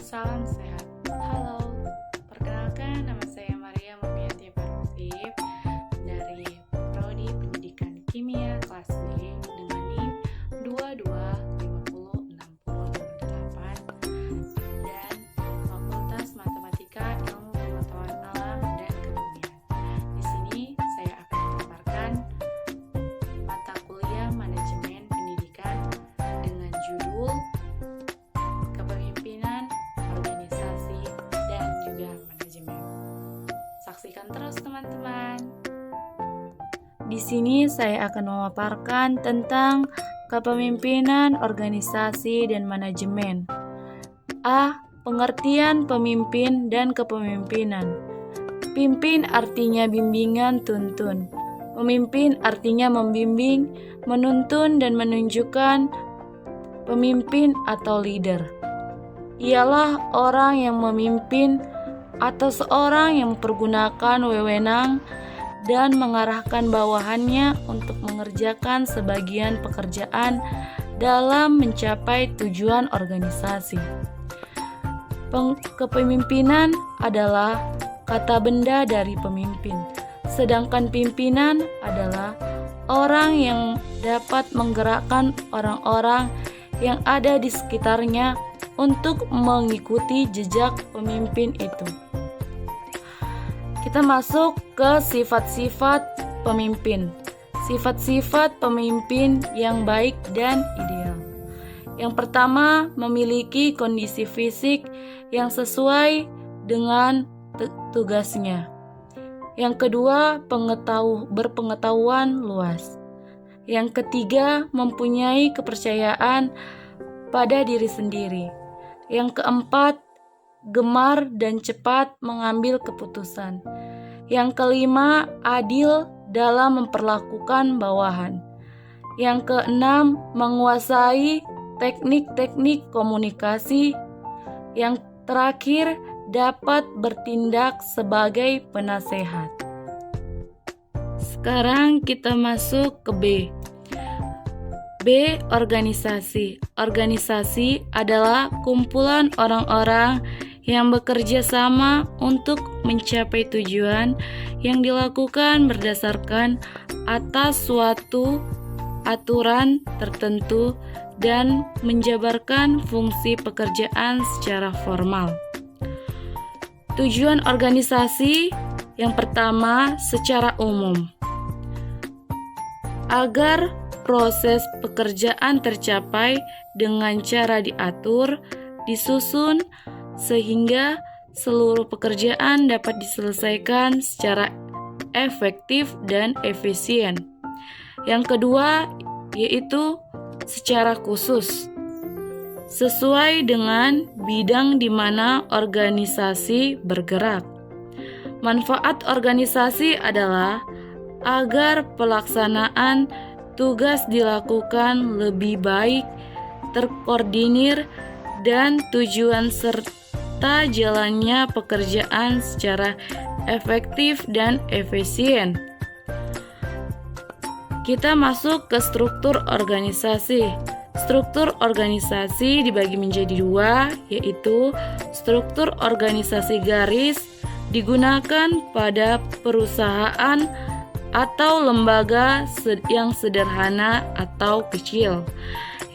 Salam sehat. Halo, perkenalkan nama saya Maria Mumiati Parusif dari Prodi Pendidikan Kimia kelas B dengan NIM 22506068 dan Fakultas Matematika Ilmu Pengetahuan Alam dan Kebumian. Di sini saya akan memaparkan mata kuliah Manajemen Pendidikan dengan judul Kepemimpinan, Organisasi, dan juga Manajemen. Saksikan terus teman-teman. Di sini saya akan memaparkan tentang kepemimpinan, organisasi, dan manajemen. A. Pengertian pemimpin dan kepemimpinan. Pimpin artinya bimbingan, tuntun. Pemimpin artinya membimbing, menuntun, dan menunjukkan pemimpin atau leader. Ialah orang yang memimpin atau seorang yang mempergunakan wewenang dan mengarahkan bawahannya untuk mengerjakan sebagian pekerjaan dalam mencapai tujuan organisasi. Kepemimpinan adalah kata benda dari pemimpin, sedangkan pimpinan adalah orang yang dapat menggerakkan orang-orang yang ada di sekitarnya untuk mengikuti jejak pemimpin itu. Kita masuk ke sifat-sifat pemimpin. Sifat-sifat pemimpin yang baik dan ideal. Yang pertama, memiliki kondisi fisik yang sesuai dengan tugasnya. Yang kedua, berpengetahuan luas. Yang ketiga, mempunyai kepercayaan pada diri sendiri. Yang keempat, gemar dan cepat mengambil keputusan. Yang kelima, adil dalam memperlakukan bawahan. Yang keenam, menguasai teknik-teknik komunikasi. Yang terakhir, dapat bertindak sebagai penasehat. Sekarang kita masuk ke B. B. Organisasi. Organisasi adalah kumpulan orang-orang yang bekerja sama untuk mencapai tujuan yang dilakukan berdasarkan atas suatu aturan tertentu dan menjabarkan fungsi pekerjaan secara formal. Tujuan organisasi yang pertama secara umum, agar proses pekerjaan tercapai dengan cara diatur, disusun, sehingga seluruh pekerjaan dapat diselesaikan secara efektif dan efisien. Yang kedua, yaitu secara khusus, sesuai dengan bidang di mana organisasi bergerak. Manfaat organisasi adalah agar pelaksanaan tugas dilakukan lebih baik, terkoordinir, dan tujuan serta jalannya pekerjaan secara efektif dan efisien. Kita masuk ke struktur organisasi. Struktur organisasi dibagi menjadi dua, yaitu struktur organisasi garis digunakan pada perusahaan atau lembaga yang sederhana atau kecil.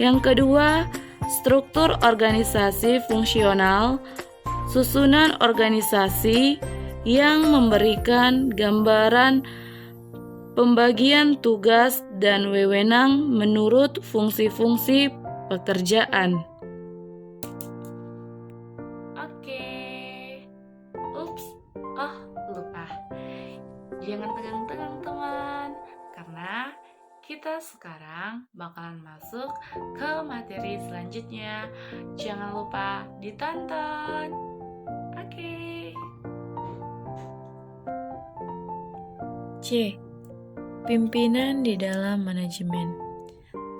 Yang kedua, struktur organisasi fungsional, susunan organisasi yang memberikan gambaran pembagian tugas dan wewenang menurut fungsi-fungsi pekerjaan. Lupa. Jangan tegang-tegang teman, karena kita sekarang bakalan masuk ke materi selanjutnya. Jangan lupa ditonton. C. Pimpinan di dalam manajemen.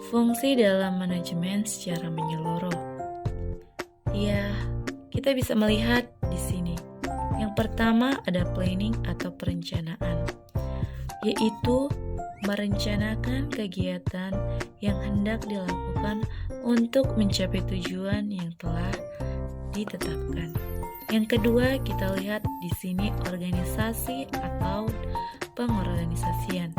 Fungsi dalam manajemen secara menyeluruh. Ya, kita bisa melihat di sini. Yang pertama ada planning atau perencanaan, yaitu merencanakan kegiatan yang hendak dilakukan untuk mencapai tujuan yang telah ditetapkan. Yang kedua, kita lihat di sini organisasi atau pengorganisasian,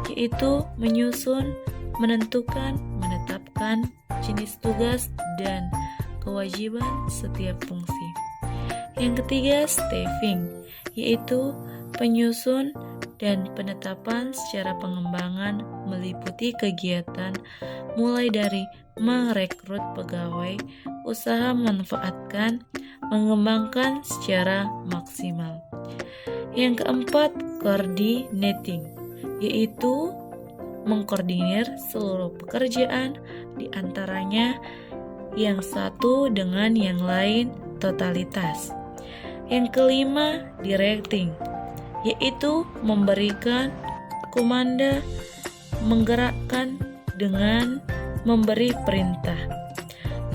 yaitu menyusun, menentukan, menetapkan jenis tugas dan kewajiban setiap fungsi. Yang ketiga, staffing, yaitu penyusun dan penetapan secara pengembangan meliputi kegiatan mulai dari merekrut pegawai, usaha memanfaatkan, mengembangkan secara maksimal. Yang keempat, coordinating, yaitu mengkoordinir seluruh pekerjaan di antaranya yang satu dengan yang lain totalitas. Yang kelima, directing, yaitu memberikan komanda, menggerakkan dengan memberi perintah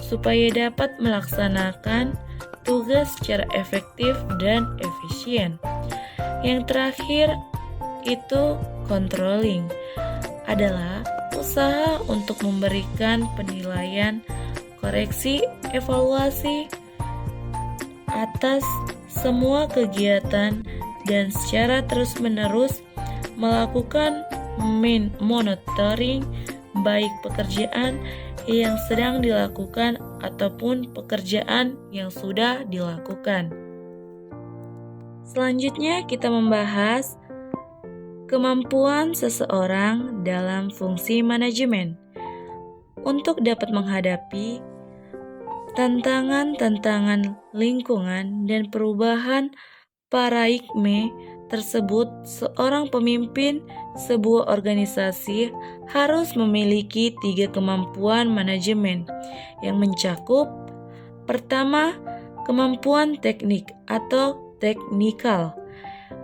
supaya dapat melaksanakan tugas secara efektif dan efisien. Yang terakhir itu controlling, adalah usaha untuk memberikan penilaian, koreksi, evaluasi atas semua kegiatan dan secara terus-menerus melakukan monitoring baik pekerjaan yang sedang dilakukan ataupun pekerjaan yang sudah dilakukan. Selanjutnya kita membahas kemampuan seseorang dalam fungsi manajemen untuk dapat menghadapi tantangan-tantangan lingkungan dan perubahan paradigma tersebut. Seorang pemimpin sebuah organisasi harus memiliki 3 kemampuan manajemen yang mencakup: pertama, kemampuan teknik atau teknikal,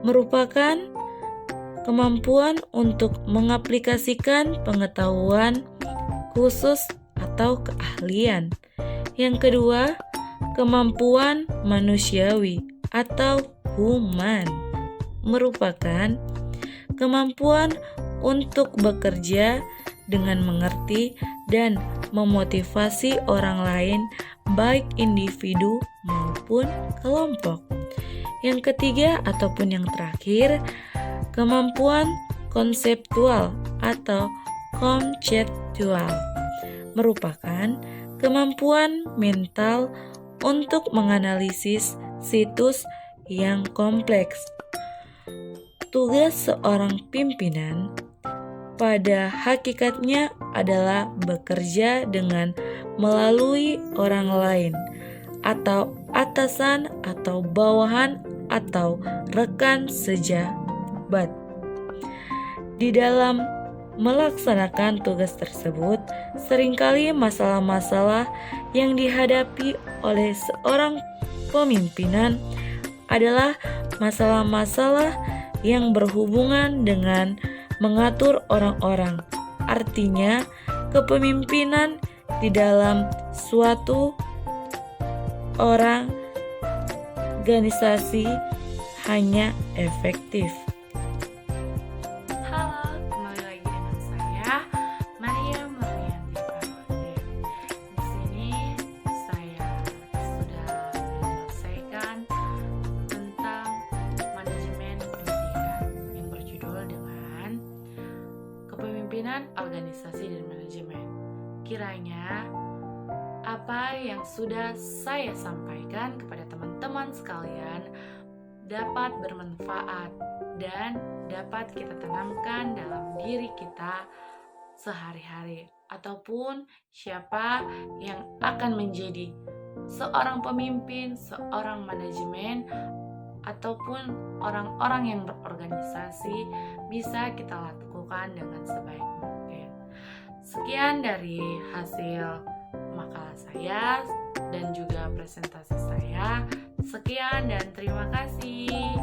merupakan kemampuan untuk mengaplikasikan pengetahuan khusus atau keahlian. Yang kedua, kemampuan manusiawi atau human, merupakan kemampuan untuk bekerja dengan mengerti dan memotivasi orang lain, baik individu maupun kelompok. Yang ketiga ataupun yang terakhir, kemampuan konseptual atau konseptual, merupakan kemampuan mental untuk menganalisis situs yang kompleks. Tugas seorang pimpinan pada hakikatnya adalah bekerja dengan melalui orang lain atau atasan atau bawahan atau rekan sejabat. Di dalam melaksanakan tugas tersebut, seringkali masalah-masalah yang dihadapi oleh seorang pemimpinan adalah masalah-masalah yang berhubungan dengan mengatur orang-orang. Artinya, kepemimpinan di dalam suatu organisasi hanya efektif. Halo, kembali lagi dengan saya, Maria Murnianti Parwati. Di sini saya sudah menyelesaikan tentang manajemen pendidikan yang berjudul dengan kepemimpinan organisasi dan manajemen. Kiranya apa yang sudah saya sampaikan kepada teman-teman sekalian dapat bermanfaat dan dapat kita tanamkan dalam diri kita sehari-hari, ataupun siapa yang akan menjadi seorang pemimpin, seorang manajemen, ataupun orang-orang yang berorganisasi bisa kita lakukan dengan sebaik mungkin. Sekian dari hasil makalah saya dan juga presentasi saya. Sekian dan terima kasih.